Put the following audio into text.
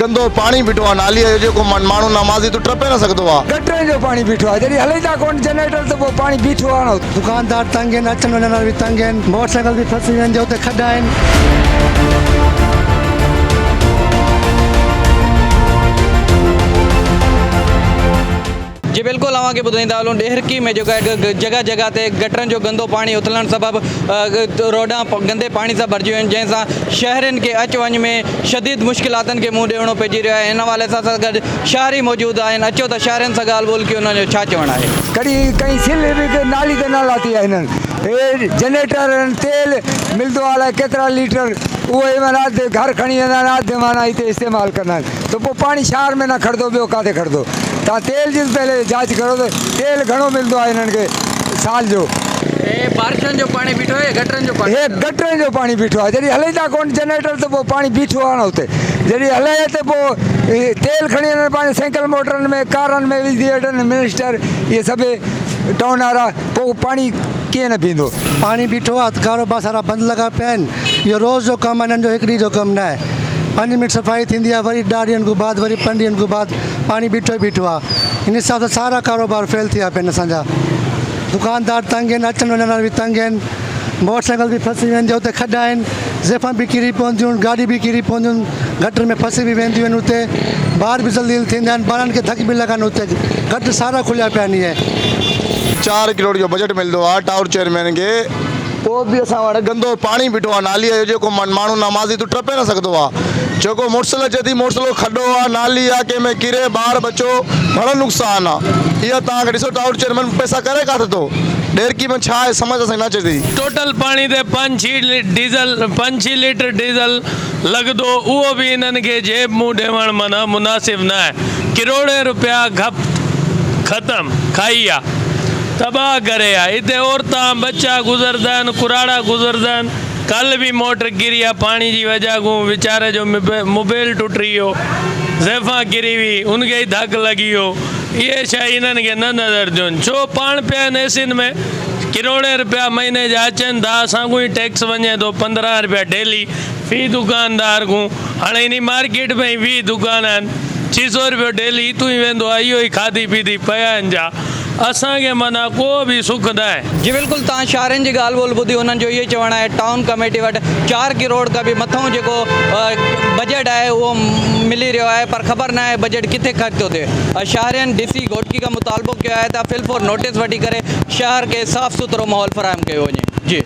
गंदो पानी बीठो आहे नालीअ जो, जेको माण्हू नमाज़ी तो टपे न सकदो आहे। गटरनि जो पानी बीठो आहे, जॾहिं हले था कोन जनरेटर त पोइ पानी बीठो आहे न। दुकानदार तंग आहिनि, अचण वञण वारा बि तंग आहिनि, मोटरसाइकिल बि फसी वेंदी, उते खॾा आहिनि। जी बिल्कुल अवां खे ॿुधाईंदा हलूं ॾेहरकी में जेको आहे जगह जगह ते गटरनि जो गंदो पानी उथलण सबबि रोडां गंदे पानी सां भरिजियूं आहिनि, जंहिंसां शहरनि खे अच वञ में शदीद मुश्किलातनि खे मुंहुं ॾियणो पइजी रहियो आहे। हिन हवाले सां गॾु शहरी मौजूदु आहिनि, अचो त शहरनि सां ॻाल्हि ॿोल की उन्हनि जो छा चवणु आहे। कॾहिं कहीं सिल बि नाली ते न लाथी आहे हिननि। हे जनरेटर तेल मिलंदो आहे अलाए केतिरा लीटर, उहो माना घर खणी वेंदा आहिनि, अधु माना हिते इस्तेमालु कंदा आहिनि, त पोइ पाणी शहर में न खणंदो, ॿियो किथे खणंदो। तव्हां तेल जी पहले जांच करो त तेल घणो मिलंदो आहे हिननि खे साल जो। बारिशनि जो पानी बीठो आहे, गटरनि जो पानी? हे गटरनि जो पानी बीठो आहे, जॾहिं हले था कोन जनरेटर त पोइ पानी बीठो आहे न हुते। जॾहिं हले त पोइ तेल खणी वञनि पंहिंजे साइकिल मोटरनि में, कारनि में विझी वठनि मिनिस्टर, इहे सभु टाउन वारा, पोइ पानी कीअं न पींदो। पानी बीठो आहे, कारोबार सारा बंदि लॻा पिया आहिनि। इहो रोज़ जो कमु आहे, हिननि जो हिकु ॾींहं जो कमु न आहे। 5 मिनट सफ़ाई थींदी आहे, वरी 10 ॾींहंनि खां बाद, वरी 5 ॾींहंनि खां बाद पानी बीठो ई बीठो आहे। हिन हिसाब सां सारा कारोबार फेल थी विया पिया आहिनि असांजा। दुकानदार तंग आहिनि, अचण वञण वारा बि तंग आहिनि, मोटरसाइकिल बि फसी वेंदी, उते खॾा आहिनि, ज़ैफ़ां बि किरी पवंदियूं, गाॾी बि किरी पवंदियूं, गटर में फसी बि वेंदियूं आहिनि, उते ॿार बि ज़लील थींदा आहिनि, ॿारनि खे धक बि लॻनि, उते गटर सारा खुलिया पिया आहिनि। इहे 4 करोड़ जो बजट मिलंदो आहे टाउन चेयरमैन खे, पोइ बि असां वटि गंदो पानी बीठो आहे नालीअ जो, जेको माण्हू नमाज़ी तो टपे न सकदो आहे। जेको मोटरसाइकिल अचे थी, मोटरसाइकिल खॾो आहे, नाली आहे, कंहिंमें किरे ॿार बचो, घणो नुक़सानु आहे। इहा तव्हांखे ॾिसो टाउन चेयरमैन पैसा करे काथे थो, ॾेरकी में छा आहे समझ असां न अचे थी। टोटल पानी ते 5-6 लीटर डीज़ल लॻंदो, उहो बि इन्हनि खे जेब मुंहुं ॾियणु माना मुनासिब न आहे। किरोड़े रुपया ख़तमु खाई आहे, तबाह करे आहे। हिते औरतां बच्चा गुज़रंदा आहिनि, कुराड़ा गुज़रंदा आहिनि। कल भी मोटर गिरी आहे पानी जी वजह को, वीचारे जो मोबाइल टुटी वियो, ज़ैफ़ां गिरी हुई, उनखे ई धक लॻी वियो। इहे शइ इन्हनि खे न नज़र ॾियनि, छो पाण पिया आहिनि एसियुनि में। किरोड़े रुपया महीने जा अचनि था, असांखो ई टैक्स वञे थो 15 रुपया डेली फी दुकानदार को। हाणे इन मार्केट में ई 20 दुकान आहिनि, 600 रुपयो डेली इतू ई वेंदो आहे। इहो ई खाधी पीती पिया आहिनि जा, असांखे माना को बि सुख न आहे। जी बिल्कुलु तव्हां शहरनि जी ॻाल्हि ॿोल ॿुधी, उन्हनि जो इहो चवणु आहे टाउन कमेटी वटि 4 करोड़ खां बि मथां जेको बजट आहे उहो मिली रहियो आहे, पर ख़बर न आहे बजट किथे ख़र्च थो थिए। शहरनि DC घोटकी का मुतालबो कयो आहे त फिल फॉर नोटिस वठी करे शहर खे साफ़ सुथरो माहौल फ़राहम कयो वञे। जी।